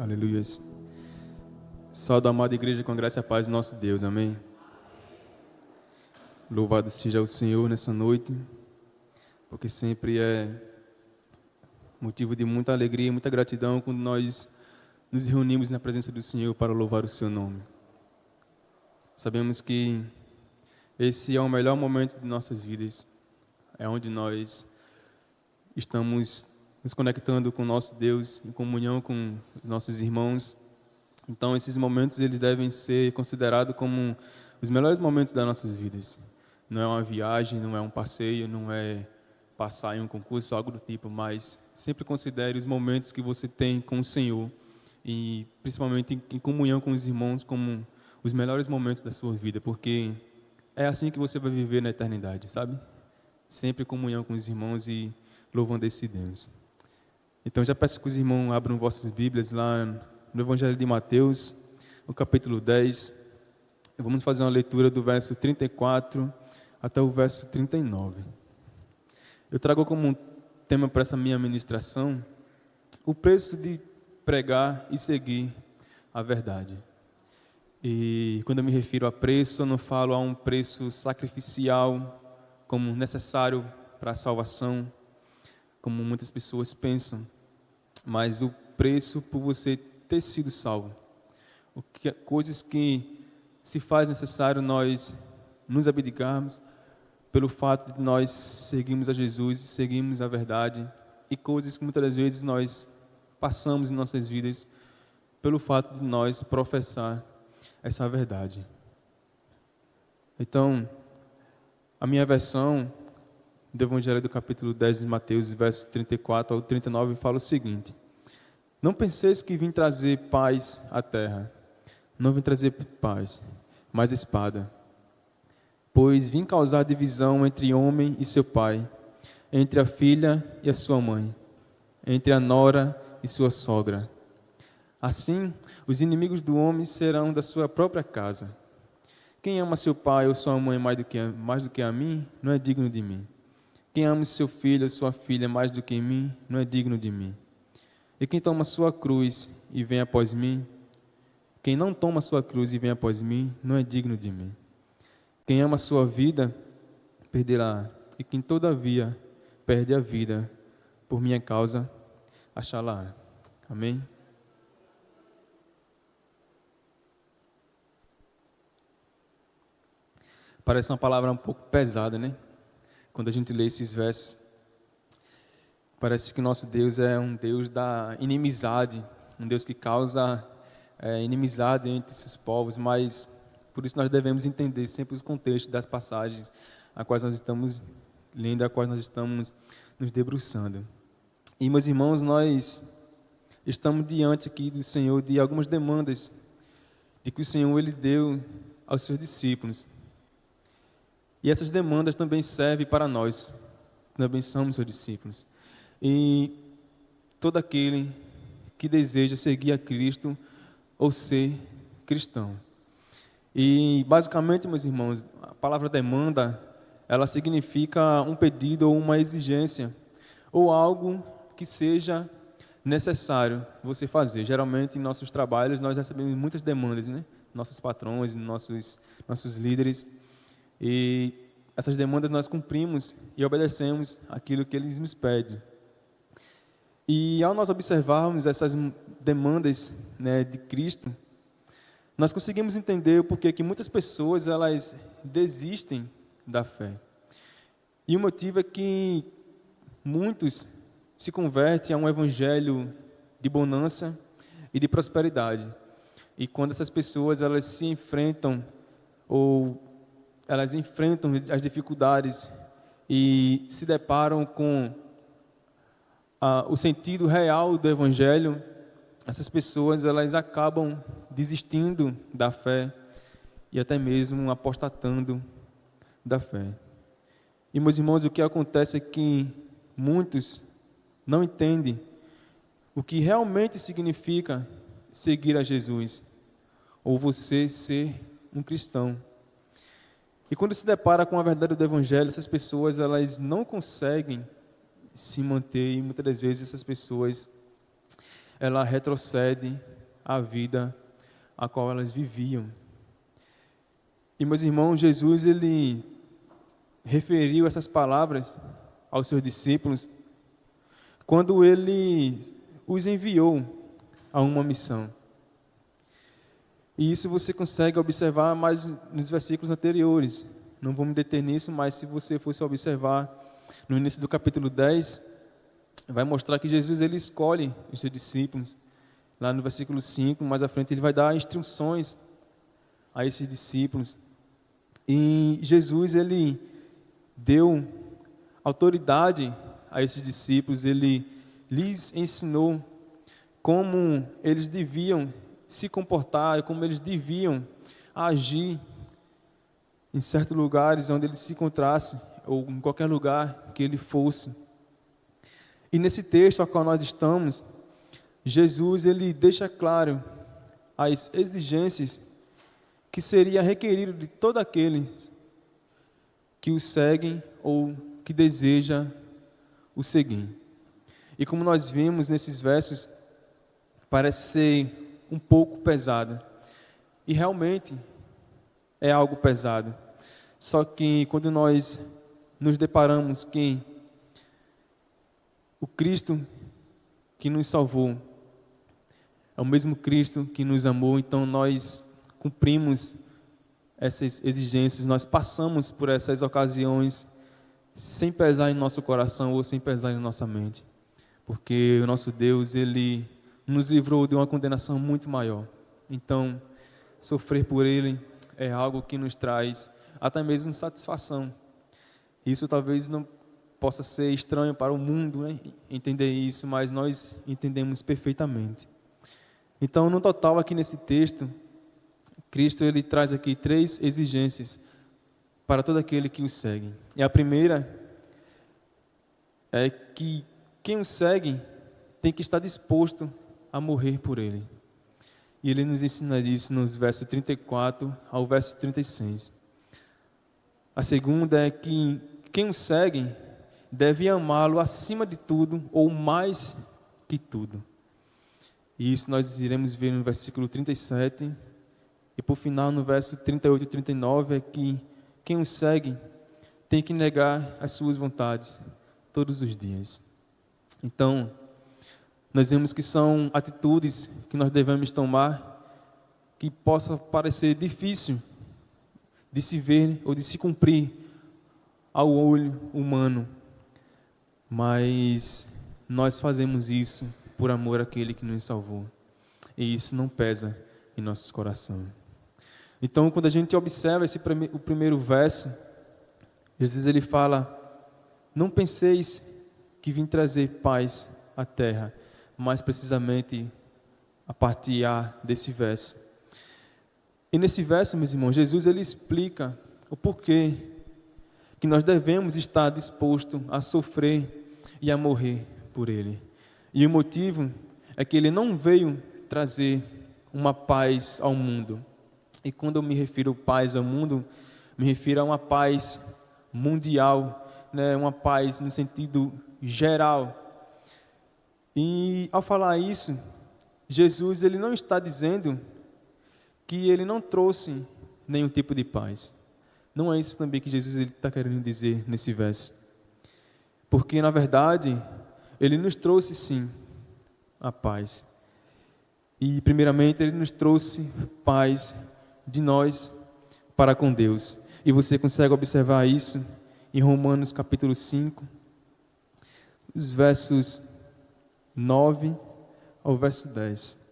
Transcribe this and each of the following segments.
Aleluia. Salve a amada igreja com a graça e a paz do nosso Deus, amém? Louvado seja o Senhor nessa noite, porque sempre é motivo de muita alegria e muita gratidão quando nós nos reunimos na presença do Senhor para louvar o seu nome. Sabemos que esse é o melhor momento de nossas vidas, é onde nós estamos nos conectando com o nosso Deus, em comunhão com os nossos irmãos. Então, esses momentos eles devem ser considerados como os melhores momentos das nossas vidas. Não é uma viagem, não é um passeio, não é passar em um concurso, algo do tipo, mas sempre considere os momentos que você tem com o Senhor e principalmente em comunhão com os irmãos como os melhores momentos da sua vida, porque é assim que você vai viver na eternidade, sabe? Sempre em comunhão com os irmãos e louvando esse Deus. Então, já peço que os irmãos abram vossas Bíblias lá no Evangelho de Mateus, no capítulo 10. Vamos fazer uma leitura do verso 34 até o verso 39. Eu trago como tema para essa minha ministração o preço de pregar e seguir a verdade. E quando eu me refiro a preço, eu não falo a um preço sacrificial como necessário para a salvação, como muitas pessoas pensam, mas o preço por você ter sido salvo. Coisas que se faz necessário nós nos abdicarmos pelo fato de nós seguirmos a Jesus, seguirmos a verdade, e coisas que muitas das vezes nós passamos em nossas vidas pelo fato de nós professar essa verdade. Então, a minha versão do Evangelho do capítulo 10 de Mateus, verso 34 ao 39, fala o seguinte: não penseis que vim trazer paz à terra. Não vim trazer paz, mas espada. Pois vim causar divisão entre homem e seu pai, entre a filha e a sua mãe, entre a nora e sua sogra. Assim, os inimigos do homem serão da sua própria casa. Quem ama seu pai ou sua mãe mais do que a mim, não é digno de mim. Quem ama seu filho ou sua filha mais do que mim, não é digno de mim. E quem toma sua cruz e vem após mim, quem não toma sua cruz e vem após mim, não é digno de mim. Quem ama sua vida, perderá. E quem todavia perde a vida, por minha causa, achá-la. Amém? Parece uma palavra um pouco pesada, né? Quando a gente lê esses versos, parece que nosso Deus é um Deus da inimizade, um Deus que causa inimizade entre esses povos, mas por isso nós devemos entender sempre os contextos das passagens a quais nós estamos lendo, a quais nós estamos nos debruçando. E, meus irmãos, nós estamos diante aqui do Senhor de algumas demandas de que o Senhor ele deu aos seus discípulos. E essas demandas também servem para nós, também somos seus discípulos. E todo aquele que deseja seguir a Cristo ou ser cristão. E basicamente, meus irmãos, a palavra demanda, ela significa um pedido ou uma exigência, ou algo que seja necessário você fazer. Geralmente, em nossos trabalhos, nós recebemos muitas demandas, né? Nossos patrões, nossos líderes. E essas demandas nós cumprimos e obedecemos aquilo que eles nos pedem. E ao nós observarmos essas demandas, né, de Cristo, nós conseguimos entender o porquê que muitas pessoas elas desistem da fé. E o motivo é que muitos se convertem a um evangelho de bonança e de prosperidade. E quando essas pessoas elas se enfrentam ou elas enfrentam as dificuldades e se deparam com o sentido real do Evangelho, essas pessoas elas acabam desistindo da fé e até mesmo apostatando da fé. E, meus irmãos, o que acontece é que muitos não entendem o que realmente significa seguir a Jesus, ou você ser um cristão. E quando se depara com a verdade do Evangelho, essas pessoas elas não conseguem se manter, e muitas das vezes essas pessoas ela retrocede à vida a qual elas viviam. E, meus irmãos, Jesus, ele referiu essas palavras aos seus discípulos quando ele os enviou a uma missão. E isso você consegue observar mais nos versículos anteriores. Não vou me deter nisso, mas se você fosse observar no início do capítulo 10, vai mostrar que Jesus ele escolhe os seus discípulos. Lá no versículo 5, mais à frente, ele vai dar instruções a esses discípulos. E Jesus, ele deu autoridade a esses discípulos, ele lhes ensinou como eles deviam se comportar, como eles deviam agir em certos lugares onde ele se encontrasse, ou em qualquer lugar que ele fosse. E nesse texto ao qual nós estamos, Jesus ele deixa claro as exigências que seria requerido de todo aquele que o seguem ou que deseja o seguir. E como nós vimos nesses versos, parece ser um pouco pesado. E realmente é algo pesado. Só que quando nós nos deparamos que o Cristo que nos salvou é o mesmo Cristo que nos amou, então nós cumprimos essas exigências, nós passamos por essas ocasiões sem pesar em nosso coração ou sem pesar em nossa mente. Porque o nosso Deus, ele nos livrou de uma condenação muito maior. Então, sofrer por ele é algo que nos traz até mesmo satisfação. Isso talvez não possa ser estranho para o mundo, né? Entender isso, mas nós entendemos perfeitamente. Então, no total, aqui nesse texto, Cristo ele traz aqui 3 exigências para todo aquele que o segue. E a primeira é que quem o segue tem que estar disposto a morrer por ele. E ele nos ensina isso nos versos 34 ao verso 36. A segunda é que quem o segue deve amá-lo acima de tudo ou mais que tudo. E isso nós iremos ver no versículo 37. E por final, no verso 38 e 39, é que quem o segue tem que negar as suas vontades todos os dias. Então, nós vemos que são atitudes que nós devemos tomar que possa parecer difícil de se ver ou de se cumprir ao olho humano, mas nós fazemos isso por amor àquele que nos salvou, e isso não pesa em nossos corações. Então, quando a gente observa o primeiro verso, Jesus ele fala: não penseis que vim trazer paz à terra, mas precisamente a partir desse verso. E nesse verso, meus irmãos, Jesus ele explica o porquê que nós devemos estar dispostos a sofrer e a morrer por ele. E o motivo é que ele não veio trazer uma paz ao mundo. E quando eu me refiro a paz ao mundo, me refiro a uma paz mundial, né? Uma paz no sentido geral. E ao falar isso, Jesus ele não está dizendo que ele não trouxe nenhum tipo de paz. Não é isso também que Jesus está querendo dizer nesse verso. Porque, na verdade, ele nos trouxe sim a paz. E, primeiramente, ele nos trouxe paz de nós para com Deus. E você consegue observar isso em Romanos capítulo 5, os versos 9 ao verso 10.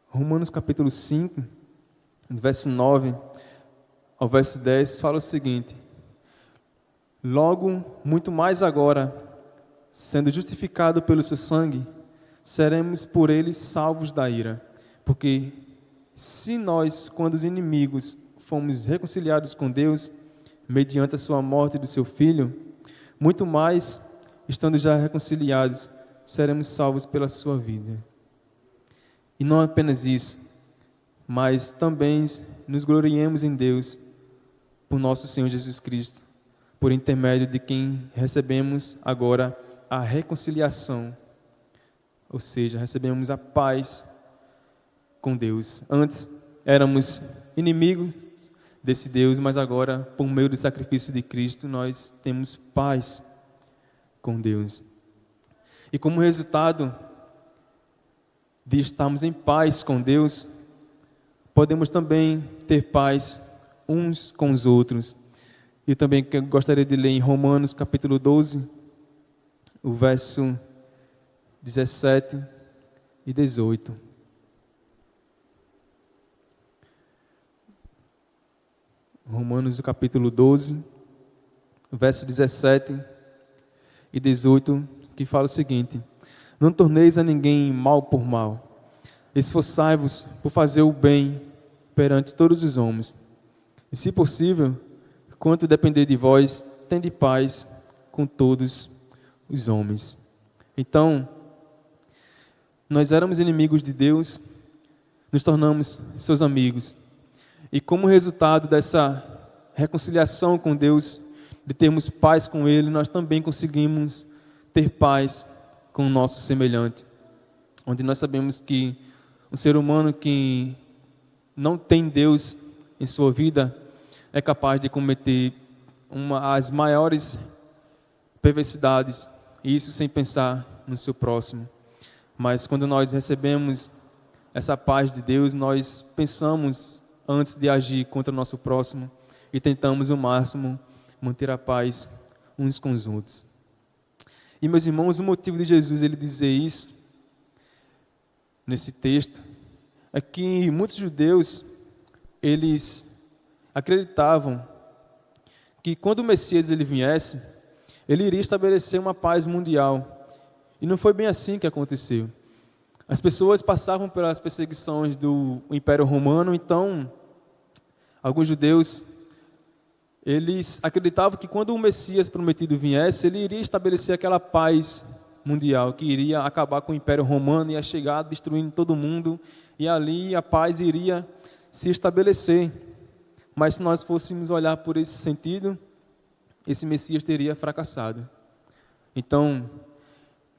Romanos capítulo 5, verso 9 ao verso 10, fala o seguinte: logo, muito mais agora, sendo justificado pelo seu sangue, seremos por ele salvos da ira. Porque se nós, quando os inimigos, fomos reconciliados com Deus, mediante a sua morte do seu Filho, muito mais, estando já reconciliados, seremos salvos pela sua vida. E não apenas isso, mas também nos gloriemos em Deus, por nosso Senhor Jesus Cristo, por intermédio de quem recebemos agora a reconciliação, ou seja, recebemos a paz com Deus. Antes éramos inimigos desse Deus, mas agora, por meio do sacrifício de Cristo, nós temos paz com Deus. E como resultado de estarmos em paz com Deus, podemos também ter paz uns com os outros. E também gostaria de ler em Romanos capítulo 12, o verso 17 e 18. Romanos capítulo 12, verso 17 e 18, que fala o seguinte: não torneis a ninguém mal por mal, esforçai-vos por fazer o bem perante todos os homens. E se possível, quanto depender de vós, tende paz com todos os homens. Então, nós éramos inimigos de Deus, nos tornamos seus amigos. E como resultado dessa reconciliação com Deus, de termos paz com Ele, nós também conseguimos ter paz com o nosso semelhante. Onde nós sabemos que um ser humano que não tem Deus em sua vida é capaz de cometer as maiores perversidades, e isso sem pensar no seu próximo. Mas quando nós recebemos essa paz de Deus, nós pensamos antes de agir contra o nosso próximo e tentamos o máximo manter a paz uns com os outros. E meus irmãos, o motivo de Jesus ele dizer isso nesse texto é que muitos judeus eles acreditavam que quando o Messias ele viesse, ele iria estabelecer uma paz mundial. E não foi bem assim que aconteceu. As pessoas passavam pelas perseguições do Império Romano, então alguns judeus eles acreditavam que quando o Messias prometido viesse, ele iria estabelecer aquela paz mundial, que iria acabar com o Império Romano, ia chegar destruindo todo mundo, e ali a paz iria se estabelecer. Mas se nós fôssemos olhar por esse sentido, esse Messias teria fracassado. Então,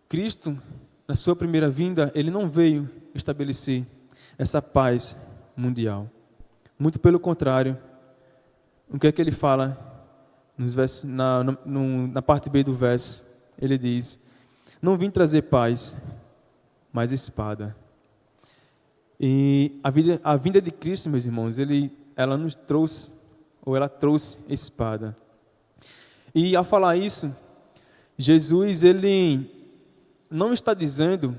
Cristo, na sua primeira vinda, ele não veio estabelecer essa paz mundial. Muito pelo contrário, o que é que ele fala nos versos, na parte B do verso? Ele diz: não vim trazer paz, mas espada. E a vinda de Cristo, meus irmãos, ela trouxe espada. E ao falar isso, Jesus ele não está dizendo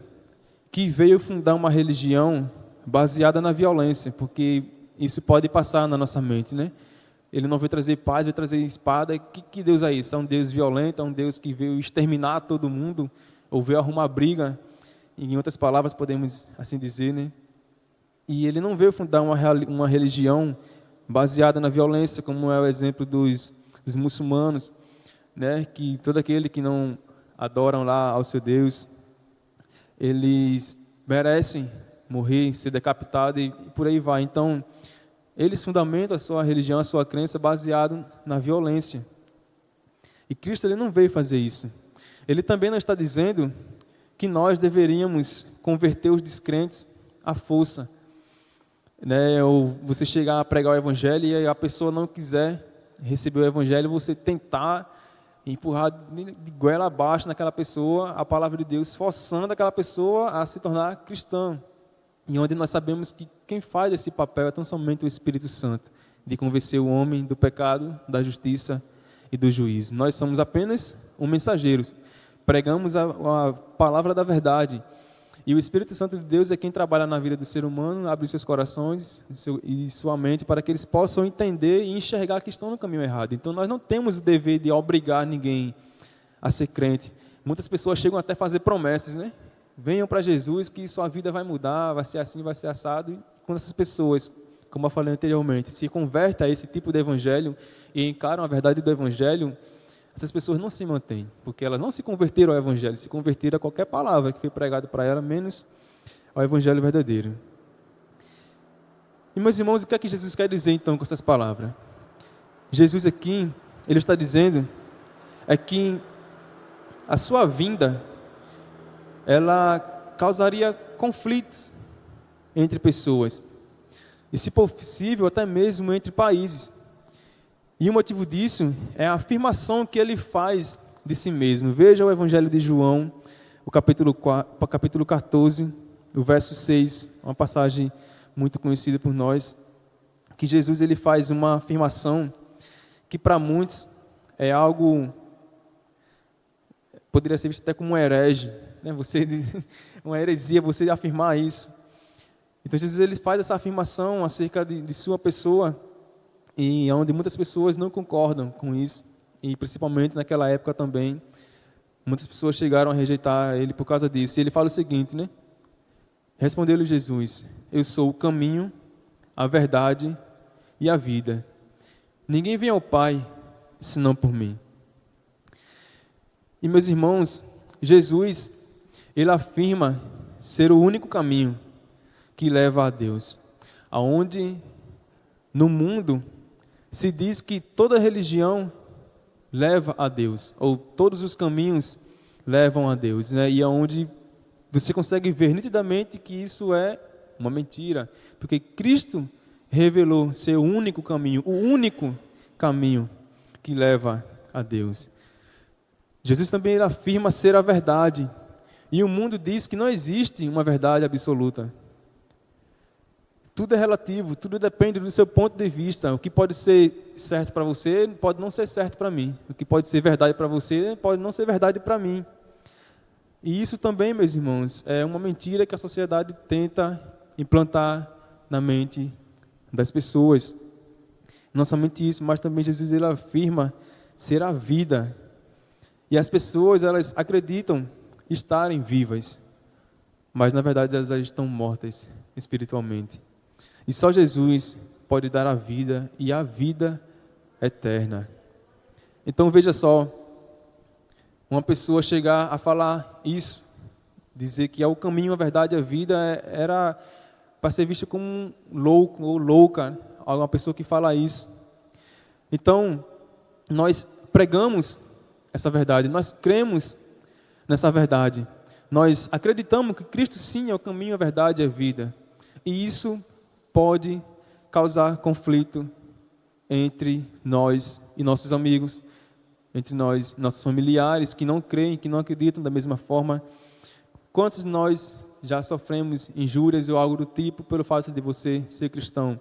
que veio fundar uma religião baseada na violência, porque isso pode passar na nossa mente, né? Ele não veio trazer paz, veio trazer espada. Que Deus é isso? É um Deus violento, é um Deus que veio exterminar todo mundo, ou veio arrumar briga, em outras palavras podemos assim dizer, né? E ele não veio fundar uma religião baseada na violência, como é o exemplo dos muçulmanos, né? Que todo aquele que não adoram lá ao seu Deus, eles merecem morrer, ser decapitado e por aí vai. Então, eles fundamentam a sua religião, a sua crença baseado na violência. E Cristo ele não veio fazer isso. Ele também não está dizendo que nós deveríamos converter os descrentes à força, né? Ou você chegar a pregar o evangelho e a pessoa não quiser receber o evangelho, você tentar empurrar de goela abaixo naquela pessoa a palavra de Deus, forçando aquela pessoa a se tornar cristã. E onde nós sabemos que quem faz esse papel é tão somente o Espírito Santo, de convencer o homem do pecado, da justiça e do juízo. Nós somos apenas um mensageiro, pregamos a palavra da verdade. E o Espírito Santo de Deus é quem trabalha na vida do ser humano, abre seus corações e sua mente para que eles possam entender e enxergar que estão no caminho errado. Então nós não temos o dever de obrigar ninguém a ser crente. Muitas pessoas chegam até a fazer promessas, né? Venham para Jesus que sua vida vai mudar, vai ser assim, vai ser assado. E quando essas pessoas, como eu falei anteriormente, se convertem a esse tipo de evangelho e encaram a verdade do evangelho, essas pessoas não se mantêm, porque elas não se converteram ao evangelho, se converteram a qualquer palavra que foi pregada para ela, menos ao evangelho verdadeiro. E meus irmãos, o que é que Jesus quer dizer então com essas palavras? Jesus aqui, ele está dizendo é que a sua vinda, ela causaria conflitos entre pessoas. E, se possível, até mesmo entre países. E o motivo disso é a afirmação que ele faz de si mesmo. Veja o Evangelho de João, o capítulo 14, o verso 6, uma passagem muito conhecida por nós, que Jesus ele faz uma afirmação que para muitos é algo, poderia ser visto até como um herege, né? Uma heresia você afirmar isso. Então Jesus ele faz essa afirmação acerca de sua pessoa, e onde muitas pessoas não concordam com isso, e principalmente naquela época também, muitas pessoas chegaram a rejeitar ele por causa disso. E ele fala o seguinte, né? Respondeu-lhe Jesus: eu sou o caminho, a verdade e a vida. Ninguém vem ao Pai senão por mim. E, meus irmãos, Jesus, ele afirma ser o único caminho que leva a Deus. Aonde no mundo se diz que toda religião leva a Deus, ou todos os caminhos levam a Deus, né? E aonde você consegue ver nitidamente que isso é uma mentira, porque Cristo revelou ser o único caminho que leva a Deus. Jesus também ele afirma ser a verdade, e o mundo diz que não existe uma verdade absoluta. Tudo é relativo, tudo depende do seu ponto de vista. O que pode ser certo para você pode não ser certo para mim. O que pode ser verdade para você pode não ser verdade para mim. E isso também, meus irmãos, é uma mentira que a sociedade tenta implantar na mente das pessoas. Não somente isso, mas também Jesus ele afirma ser a vida. E as pessoas, elas acreditam estarem vivas, mas na verdade elas estão mortas espiritualmente. E só Jesus pode dar a vida, e a vida eterna. Então veja só, uma pessoa chegar a falar isso, dizer que é o caminho, a verdade e a vida, era para ser visto como um louco ou louca, uma pessoa que fala isso. Então, nós pregamos essa verdade, nós cremos nessa verdade, nós acreditamos que Cristo sim é o caminho, a verdade e a vida. E isso pode causar conflito entre nós e nossos amigos, entre nós e nossos familiares que não creem, que não acreditam da mesma forma. Quantos de nós já sofremos injúrias ou algo do tipo pelo fato de você ser cristão?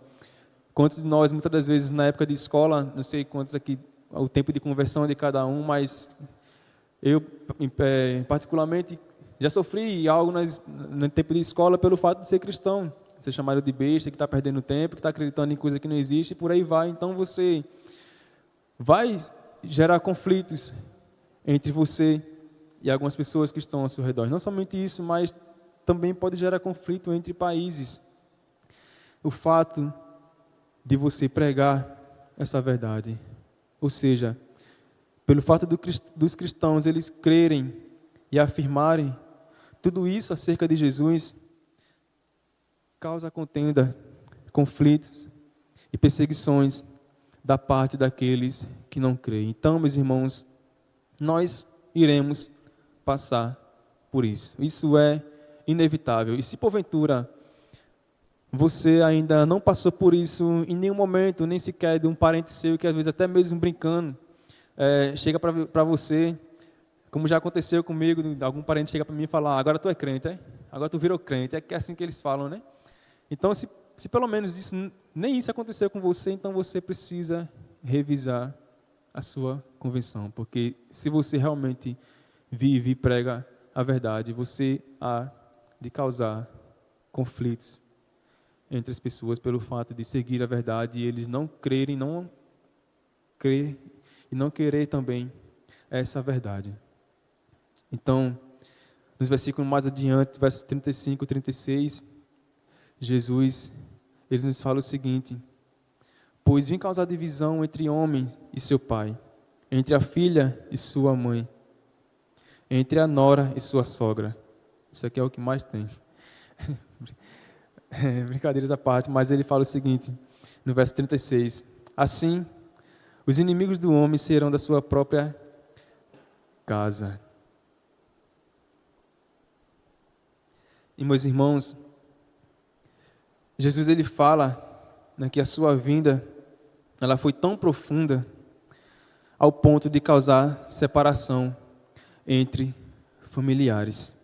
Quantos de nós, muitas das vezes, na época de escola, não sei quantos aqui, o tempo de conversão de cada um, mas eu, particularmente, já sofri algo no tempo de escola pelo fato de ser cristão. Ser chamado de besta, que está perdendo tempo, que está acreditando em coisa que não existe, e por aí vai. Então você vai gerar conflitos entre você e algumas pessoas que estão ao seu redor. Não somente isso, mas também pode gerar conflito entre países. O fato de você pregar essa verdade, ou seja, pelo fato dos cristãos eles crerem e afirmarem tudo isso acerca de Jesus, causa contenda, conflitos e perseguições da parte daqueles que não creem. Então, meus irmãos, nós iremos passar por isso. Isso é inevitável. E se porventura você ainda não passou por isso em nenhum momento, nem sequer de um parente seu que às vezes até mesmo brincando, chega para você, como já aconteceu comigo, algum parente chega para mim e fala: agora tu é crente, é? Agora tu virou crente. É assim que eles falam, né? Então, se pelo menos nem isso aconteceu com você, então você precisa revisar a sua convenção. Porque se você realmente vive e prega a verdade, você há de causar conflitos entre as pessoas pelo fato de seguir a verdade e eles não crerem, não crer e não querer também essa verdade. Então, nos versículos mais adiante, versos 35 e 36, Jesus, ele nos fala o seguinte: pois vim causar divisão entre homem e seu pai, entre a filha e sua mãe, entre a nora e sua sogra. Isso aqui é o que mais tem. Brincadeiras à parte, mas ele fala o seguinte, no verso 36, assim, Os inimigos do homem serão da sua própria casa. E, meus irmãos, Jesus ele fala, né, que a sua vinda ela foi tão profunda ao ponto de causar separação entre familiares.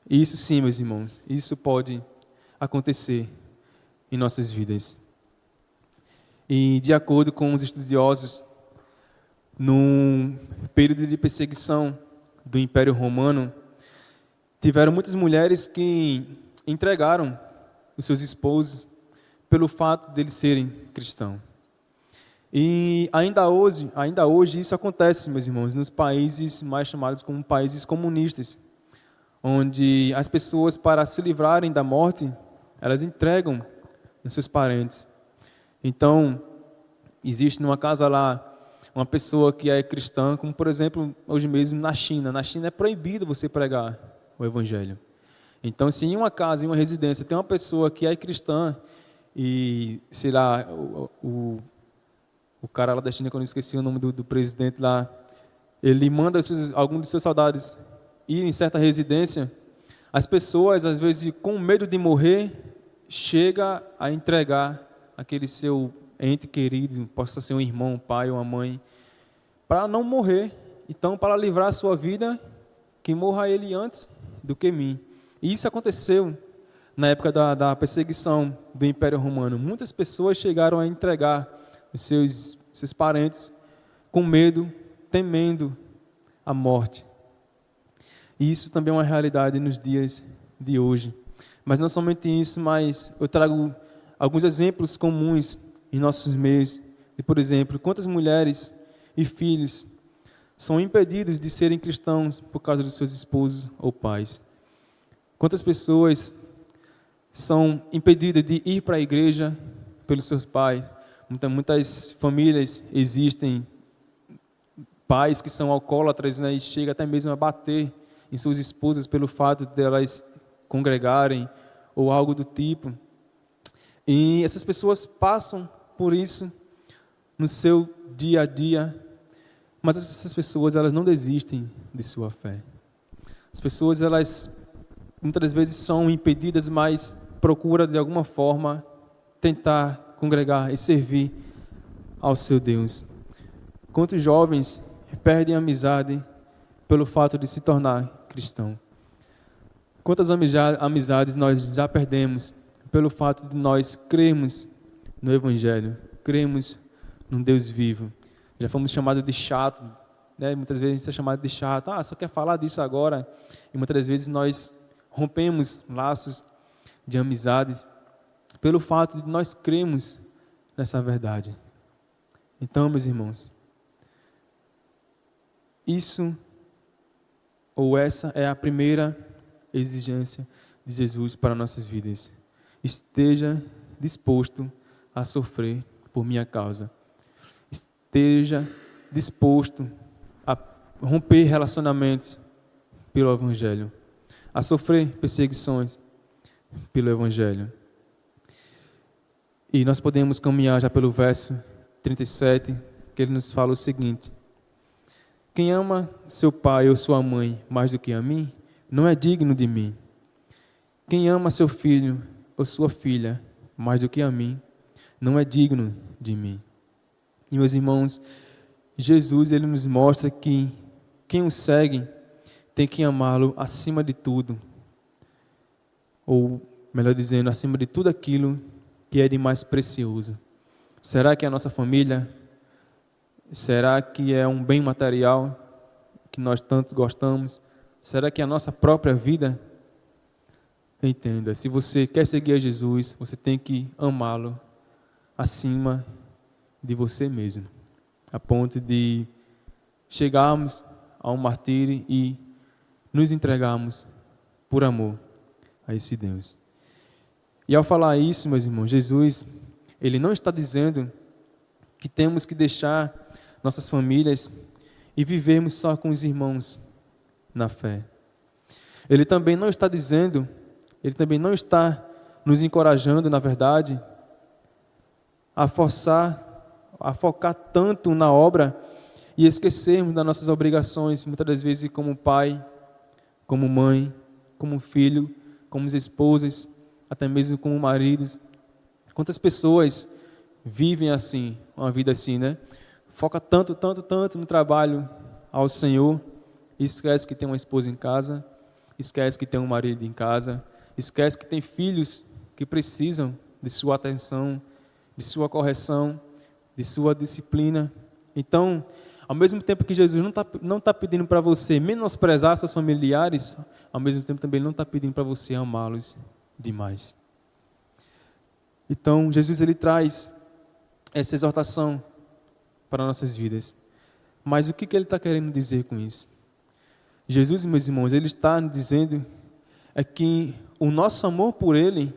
E isso sim, meus irmãos, isso pode acontecer em nossas vidas. E de acordo com os estudiosos, num período de perseguição do Império Romano, tiveram muitas mulheres que entregaram os seus esposos pelo fato de eles serem cristãos. E ainda hoje isso acontece, meus irmãos, nos países mais chamados como países comunistas, onde as pessoas, para se livrarem da morte, elas entregam os seus parentes. Então, existe numa casa lá uma pessoa que é cristã, como por exemplo, hoje mesmo na China. Na China é proibido você pregar o evangelho. Então, se em uma casa, em uma residência, tem uma pessoa que é cristã e, sei lá, o cara lá da China, que eu não esqueci o nome do presidente lá, ele manda alguns de seus soldados ir em certa residência, as pessoas, às vezes, com medo de morrer, chega a entregar aquele seu ente querido, possa ser um irmão, um pai ou uma mãe, para não morrer. Então, para livrar a sua vida, que morra ele antes do que mim. E isso aconteceu na época da perseguição do Império Romano. Muitas pessoas chegaram a entregar os seus parentes com medo, temendo a morte. E isso também é uma realidade nos dias de hoje. Mas não somente isso, mas eu trago alguns exemplos comuns em nossos meios. E, por exemplo, quantas mulheres e filhos são impedidos de serem cristãos por causa dos seus esposos ou pais? Quantas pessoas são impedidas de ir para a igreja pelos seus pais? Muitas famílias existem pais que são alcoólatras, né, e chegam até mesmo a bater em suas esposas pelo fato de elas congregarem ou algo do tipo. E essas pessoas passam por isso no seu dia a dia, mas essas pessoas elas não desistem de sua fé. As pessoas elas muitas vezes são impedidas, mas procuram de alguma forma tentar congregar e servir ao seu Deus. Quantos jovens perdem a amizade pelo fato de se tornar cristão? Quantas amizades nós já perdemos pelo fato de nós crermos no Evangelho, crermos num Deus vivo? Já fomos chamados de chato, né? Muitas vezes a gente é chamado de chato. Só quer falar disso agora. E muitas vezes nós rompemos laços de amizades pelo fato de nós crermos nessa verdade. Então, meus irmãos, essa é a primeira exigência de Jesus para nossas vidas. Esteja disposto a sofrer por minha causa. Esteja disposto a romper relacionamentos pelo Evangelho, a sofrer perseguições pelo Evangelho. E nós podemos caminhar já pelo verso 37, que ele nos fala o seguinte: quem ama seu pai ou sua mãe mais do que a mim, não é digno de mim. Quem ama seu filho ou sua filha mais do que a mim, não é digno de mim. E, meus irmãos, Jesus ele nos mostra que quem o segue tem que amá-lo acima de tudo. Ou, melhor dizendo, acima de tudo aquilo que é de mais precioso. Será que é a nossa família? Será que é um bem material que nós tantos gostamos? Será que é a nossa própria vida? Entenda, se você quer seguir a Jesus, você tem que amá-lo acima de você mesmo, a ponto de chegarmos a um martírio e nos entregarmos por amor a esse Deus. E ao falar isso, meus irmãos, Jesus, ele não está dizendo que temos que deixar nossas famílias e vivermos só com os irmãos na fé. Ele também não está nos encorajando, na verdade, a forçar a focar tanto na obra e esquecermos das nossas obrigações, muitas das vezes como pai, como mãe, como filho, como esposas, até mesmo como maridos. Quantas pessoas vivem assim, uma vida assim, né? Foca tanto no trabalho ao Senhor, e esquece que tem uma esposa em casa, esquece que tem um marido em casa, esquece que tem filhos que precisam de sua atenção, de sua correção, de sua disciplina. Então, ao mesmo tempo que Jesus não está pedindo para você menosprezar seus familiares, ao mesmo tempo também ele não está pedindo para você amá-los demais. Então, Jesus ele traz essa exortação para nossas vidas. Mas o que ele está querendo dizer com isso? Jesus, meus irmãos, ele está dizendo é que o nosso amor por ele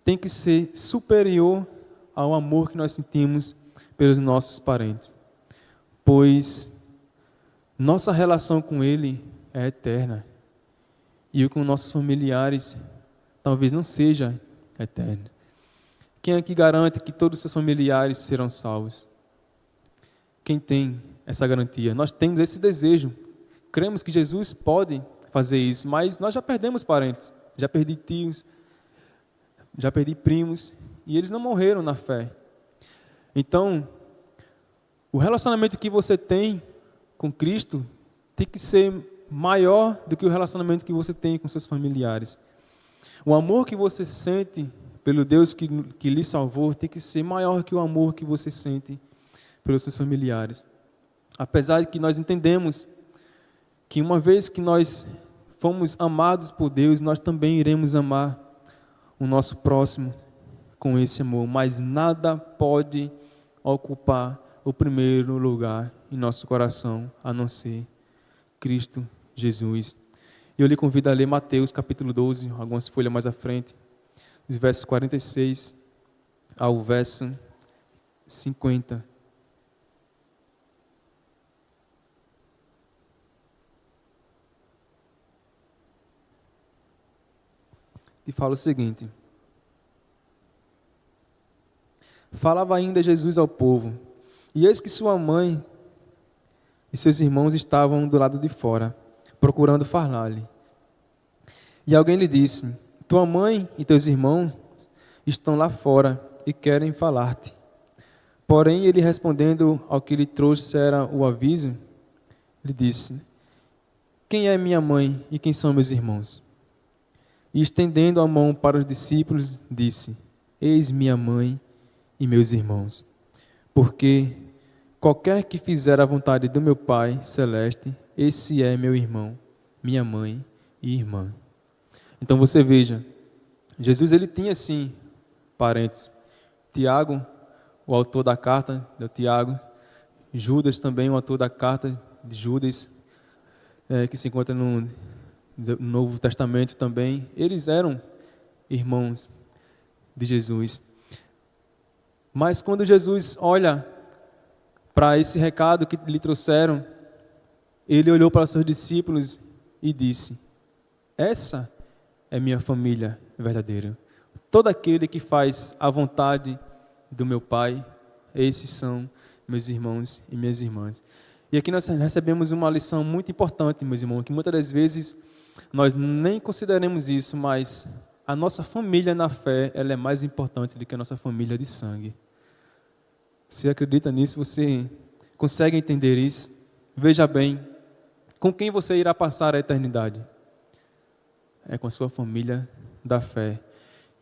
tem que ser superior ao amor que nós sentimos pelos nossos parentes. Pois nossa relação com ele é eterna. E com nossos familiares talvez não seja eterna. Quem é que garante que todos os seus familiares serão salvos? Quem tem essa garantia? Nós temos esse desejo. Cremos que Jesus pode fazer isso, mas nós já perdemos parentes. Já perdi tios, já perdi primos, e eles não morreram na fé. Então, o relacionamento que você tem com Cristo tem que ser maior do que o relacionamento que você tem com seus familiares. O amor que você sente pelo Deus que lhe salvou tem que ser maior que o amor que você sente pelos seus familiares. Apesar de que nós entendemos que uma vez que nós fomos amados por Deus, nós também iremos amar o nosso próximo com esse amor, mas nada pode ocupar o primeiro lugar em nosso coração, a não ser Cristo Jesus. Eu lhe convido a ler Mateus capítulo 12, algumas folhas mais à frente, os versos 46 ao verso 50. E fala o seguinte: falava ainda Jesus ao povo, e eis que sua mãe e seus irmãos estavam do lado de fora, procurando falar-lhe. E alguém lhe disse: tua mãe e teus irmãos estão lá fora e querem falar-te. Porém, ele respondendo ao que lhe trouxera o aviso, lhe disse: quem é minha mãe e quem são meus irmãos? E estendendo a mão para os discípulos, disse: eis minha mãe e meus irmãos. Porque qualquer que fizer a vontade do meu Pai celeste, esse é meu irmão, minha mãe e irmã. Então você veja, Jesus ele tinha sim parentes. Tiago, o autor da carta de Tiago, Judas também, o autor da carta de Judas, que se encontra no Novo Testamento também, eles eram irmãos de Jesus. Mas quando Jesus olha para esse recado que lhe trouxeram, ele olhou para seus discípulos e disse: essa é minha família verdadeira. Todo aquele que faz a vontade do meu Pai, esses são meus irmãos e minhas irmãs. E aqui nós recebemos uma lição muito importante, meus irmãos, que muitas das vezes nós nem consideramos isso, mas a nossa família na fé, ela é mais importante do que a nossa família de sangue. Você acredita nisso? Você consegue entender isso? Veja bem, com quem você irá passar a eternidade? É com a sua família da fé.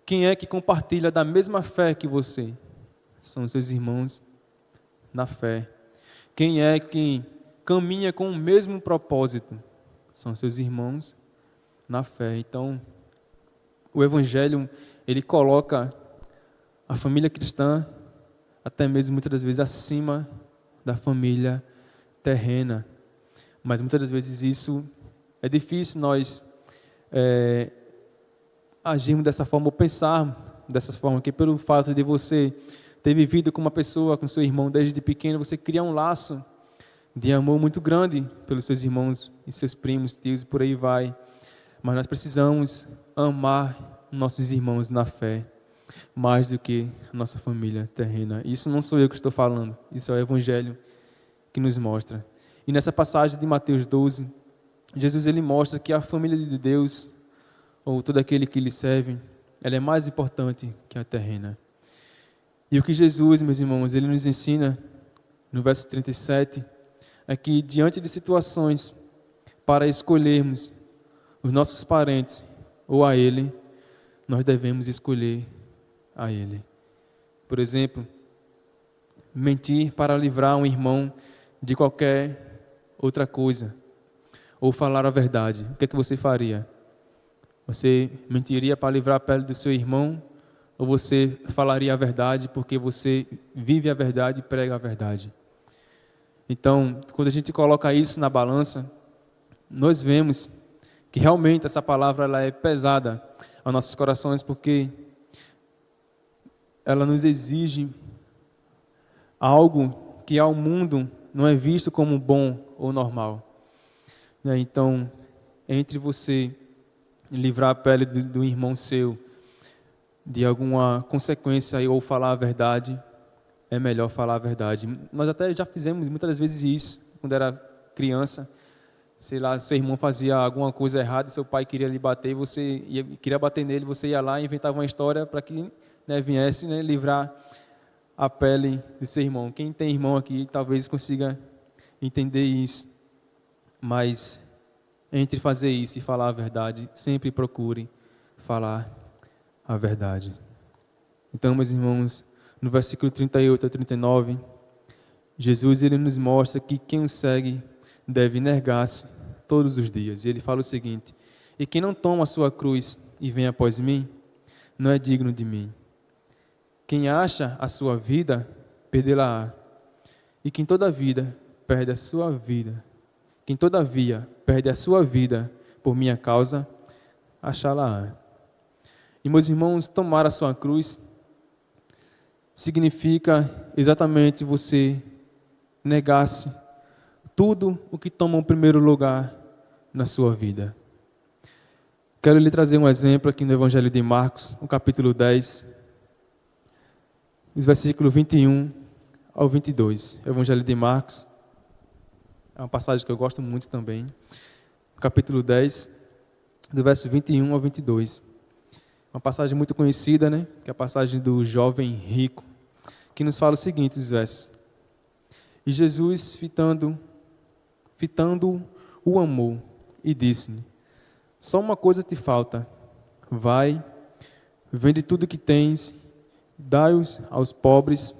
Quem é que compartilha da mesma fé que você? São os seus irmãos na fé. Quem é que caminha com o mesmo propósito? São seus irmãos na fé. Então, o Evangelho, ele coloca a família cristã, até mesmo muitas das vezes, acima da família terrena. Mas muitas das vezes isso é difícil nós agirmos dessa forma, ou pensar dessa forma, que pelo fato de você ter vivido com uma pessoa, com seu irmão desde pequeno, você cria um laço de amor muito grande pelos seus irmãos e seus primos, tios e por aí vai. Mas nós precisamos amar nossos irmãos na fé. mais do que a nossa família terrena. Isso não sou eu que estou falando, isso é o Evangelho que nos mostra. E nessa passagem de Mateus 12, Jesus ele mostra que a família de Deus, ou todo aquele que lhe serve, ela é mais importante que a terrena. E o que Jesus, meus irmãos, ele nos ensina no verso 37, é que diante de situações para escolhermos os nossos parentes ou a Ele, nós devemos escolher a Ele. Por exemplo, mentir para livrar um irmão de qualquer outra coisa, ou falar a verdade. O que é que você faria? Você mentiria para livrar a pele do seu irmão, ou você falaria a verdade porque você vive a verdade e prega a verdade? Então, quando a gente coloca isso na balança, nós vemos que realmente essa palavra ela é pesada aos nossos corações, porque ela nos exige algo que ao mundo não é visto como bom ou normal. Então, entre você livrar a pele do irmão seu de alguma consequência ou falar a verdade, é melhor falar a verdade. Nós até já fizemos muitas vezes isso, quando era criança. Sei lá, seu irmão fazia alguma coisa errada, seu pai queria lhe bater, queria bater nele, você ia lá e inventava uma história para que viesse livrar a pele de seu irmão. Quem tem irmão aqui talvez consiga entender isso. Mas entre fazer isso e falar a verdade, sempre procure falar a verdade. Então, meus irmãos, no versículo 38 a 39, Jesus ele nos mostra que quem o segue deve negar-se todos os dias. E ele fala o seguinte: e quem não toma a sua cruz e vem após mim, não é digno de mim. Quem acha a sua vida, perdê-la-á. E quem todavia perde a sua vida, quem todavia perde a sua vida por minha causa, achá-la-á. E meus irmãos, tomar a sua cruz significa exatamente você negar-se tudo o que toma o primeiro lugar na sua vida. Quero lhe trazer um exemplo aqui no Evangelho de Marcos, no capítulo 10, os versículos 21 ao 22. Evangelho de Marcos é uma passagem que eu gosto muito também. Capítulo 10, do verso 21 ao 22. Uma passagem muito conhecida, né? Que é a passagem do jovem rico, que nos fala o seguinte, os versos: e Jesus, fitando o amor, e disse-lhe: só uma coisa te falta, vai, vende tudo que tens, dai-os aos pobres,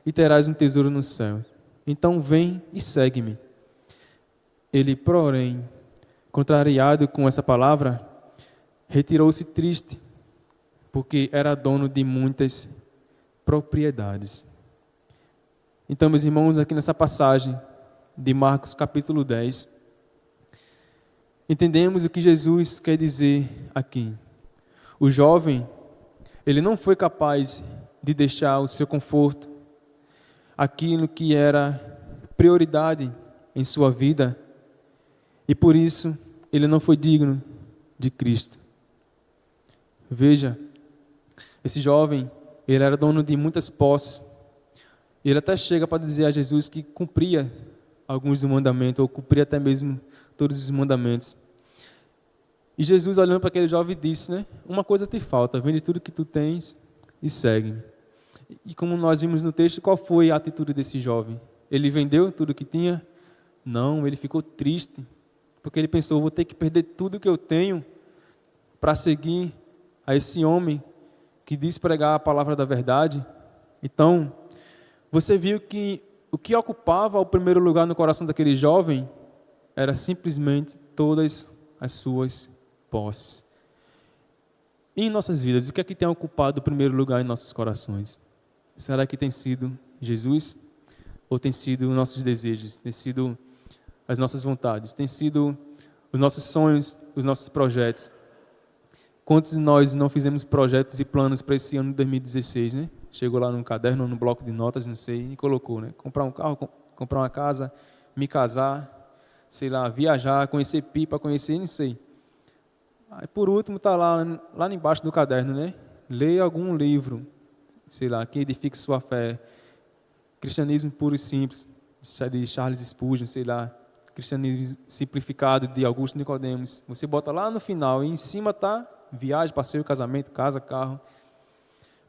e terás um tesouro no céu. Então vem e segue-me. Ele, porém, contrariado com essa palavra, retirou-se triste, porque era dono de muitas propriedades. Então, meus irmãos, aqui nessa passagem de Marcos capítulo 10, entendemos o que Jesus quer dizer aqui. O jovem, ele não foi capaz de deixar o seu conforto, aquilo que era prioridade em sua vida, e por isso ele não foi digno de Cristo. Veja, esse jovem, ele era dono de muitas posses. Ele até chega para dizer a Jesus que cumpria alguns dos mandamentos, ou cumpria até mesmo todos os mandamentos. E Jesus, olhando para aquele jovem, disse, né? Uma coisa te falta, vende tudo que tu tens e segue-me. E como nós vimos no texto, qual foi a atitude desse jovem? Ele vendeu tudo que tinha? Não, ele ficou triste, porque ele pensou, vou ter que perder tudo que eu tenho para seguir a esse homem que diz pregar a palavra da verdade. Então, você viu que o que ocupava o primeiro lugar no coração daquele jovem era simplesmente todas as suas posses. E em nossas vidas, o que é que tem ocupado o primeiro lugar em nossos corações? Será que tem sido Jesus? Ou tem sido os nossos desejos? Tem sido as nossas vontades? Tem sido os nossos sonhos, os nossos projetos? Quantos de nós não fizemos projetos e planos para esse ano de 2016, né? Chegou lá no caderno, no bloco de notas, não sei, e colocou, né? Comprar um carro, comprar uma casa, me casar, sei lá, viajar, conhecer Pipa, conhecer, não sei. Aí por último está lá embaixo do caderno, né? leia algum livro, sei lá, que edifique sua fé. Cristianismo Puro e Simples, de Charles Spurgeon, sei lá. Cristianismo Simplificado, de Augusto Nicodemos. Você bota lá no final, e em cima está viagem, passeio, casamento, casa, carro.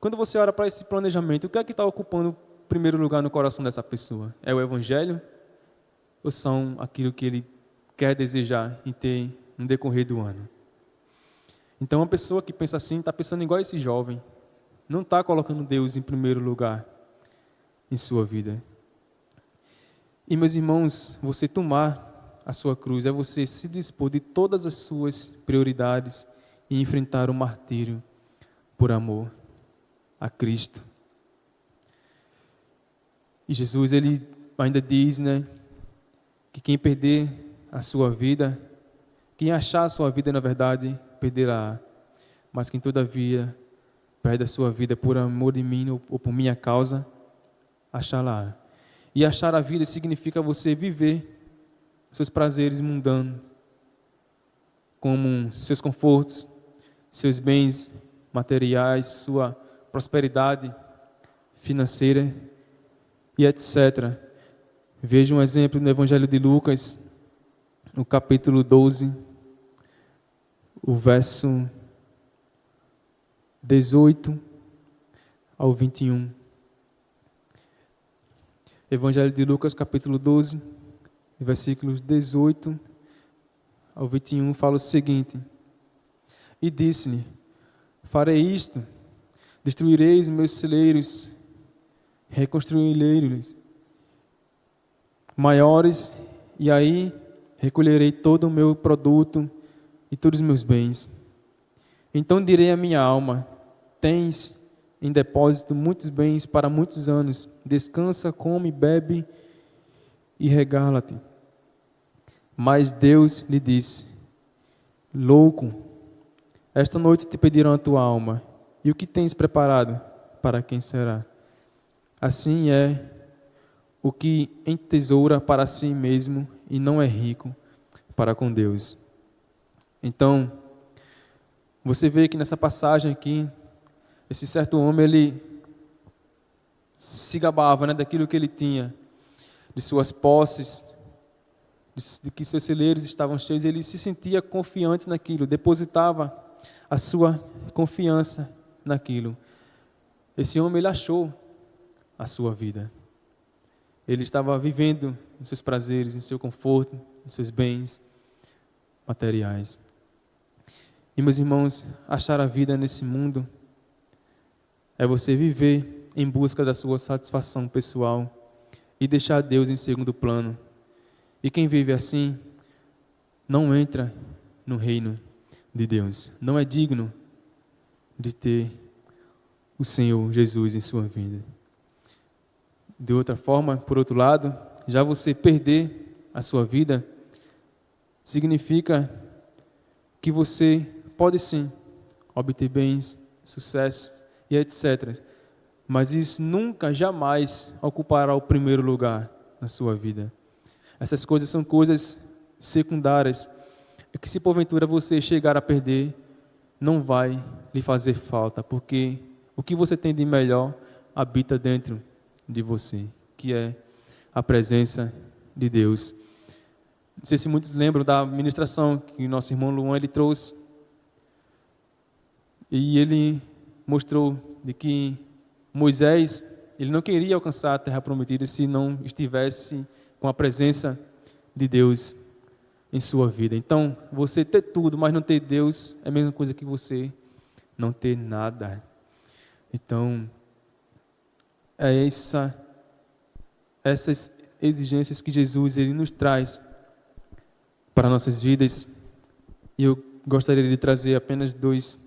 Quando você olha para esse planejamento, o que é que está ocupando o primeiro lugar no coração dessa pessoa? É o Evangelho? Ou são aquilo que ele quer desejar e ter no decorrer do ano? Então, uma pessoa que pensa assim, está pensando igual esse jovem. Não está colocando Deus em primeiro lugar em sua vida. E, meus irmãos, você tomar a sua cruz é você se dispor de todas as suas prioridades e enfrentar o martírio por amor a Cristo. E Jesus, ele ainda diz, né, que quem perder a sua vida, quem achar a sua vida, na verdade, perderá. Mas quem todavia perde a sua vida por amor de mim ou por minha causa, achá-la. E achar a vida significa você viver seus prazeres mundanos, como seus confortos, seus bens materiais, sua prosperidade financeira e etc. Veja um exemplo no Evangelho de Lucas, no capítulo 12, o verso 18 ao 21. Evangelho de Lucas, capítulo 12, versículos 18 ao 21, fala o seguinte: E disse-lhe: Farei isto, destruireis meus celeiros, reconstruirei-los maiores, e aí recolherei todo o meu produto e todos os meus bens. Então direi à minha alma: Tens em depósito muitos bens para muitos anos, descansa, come, bebe e regala-te. Mas Deus lhe disse: Louco, esta noite te pedirão a tua alma, e o que tens preparado, para quem será? Assim é o que entesoura para si mesmo e não é rico para com Deus. Então, você vê que nessa passagem aqui, esse certo homem, ele se gabava, né, daquilo que ele tinha, de suas posses, de que seus celeiros estavam cheios. Ele se sentia confiante naquilo, depositava a sua confiança naquilo. Esse homem, ele achou a sua vida. Ele estava vivendo em seus prazeres, em seu conforto, em seus bens materiais. E, meus irmãos, achar a vida nesse mundo é você viver em busca da sua satisfação pessoal e deixar Deus em segundo plano. E quem vive assim não entra no reino de Deus. Não é digno de ter o Senhor Jesus em sua vida. De outra forma, por outro lado, já você perder a sua vida significa que você pode sim obter bens, sucessos e etc. Mas isso nunca, jamais ocupará o primeiro lugar na sua vida. Essas coisas são coisas secundárias, que se porventura você chegar a perder, não vai lhe fazer falta, porque o que você tem de melhor habita dentro de você, que é a presença de Deus. Não sei se muitos lembram da ministração que o nosso irmão Luan ele trouxe, e ele mostrou de que Moisés, ele não queria alcançar a terra prometida se não estivesse com a presença de Deus em sua vida. Então, você ter tudo, mas não ter Deus, é a mesma coisa que você não ter nada. Então, é essas exigências que Jesus ele nos traz para nossas vidas. E eu gostaria de trazer apenas duas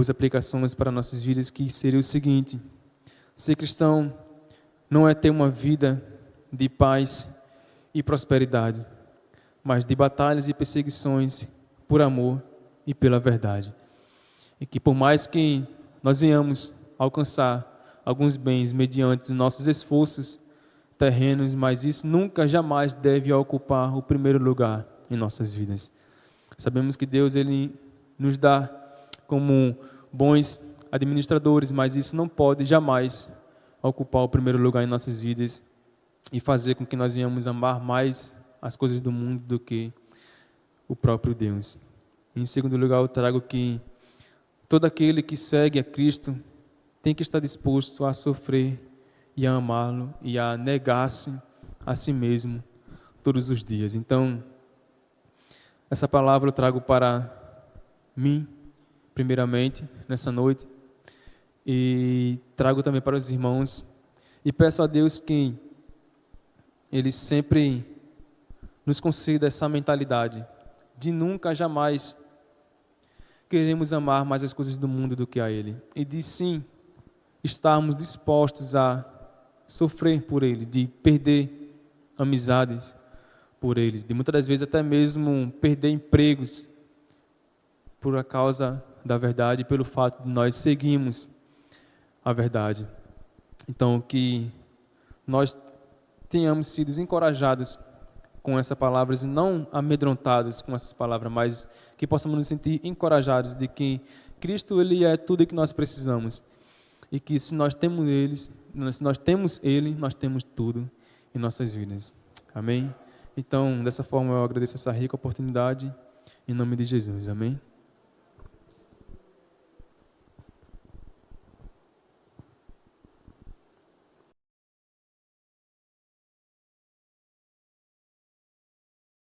aplicações para nossas vidas, que seria o seguinte: ser cristão não é ter uma vida de paz e prosperidade, mas de batalhas e perseguições por amor e pela verdade. E que por mais que nós venhamos alcançar alguns bens mediante os nossos esforços terrenos, mas isso nunca, jamais deve ocupar o primeiro lugar em nossas vidas. Sabemos que Deus ele nos dá como bons administradores, mas isso não pode jamais ocupar o primeiro lugar em nossas vidas e fazer com que nós venhamos amar mais as coisas do mundo do que o próprio Deus. Em segundo lugar, eu trago que todo aquele que segue a Cristo tem que estar disposto a sofrer e a amá-lo e a negar-se a si mesmo todos os dias. Então, essa palavra eu trago para mim, primeiramente, nessa noite, e trago também para os irmãos, e peço a Deus que Ele sempre nos conceda essa mentalidade de nunca, jamais queremos amar mais as coisas do mundo do que a Ele, e de sim estarmos dispostos a sofrer por Ele, de perder amizades por Ele, de muitas das vezes até mesmo perder empregos por a causa da verdade, pelo fato de nós seguirmos a verdade. Então, que nós tenhamos sido encorajados com essas palavras e não amedrontados com essas palavras, mas que possamos nos sentir encorajados de que Cristo, Ele é tudo o que nós precisamos e que se nós temos Ele, nós temos tudo em nossas vidas. Amém? Então, dessa forma eu agradeço essa rica oportunidade em nome de Jesus. Amém?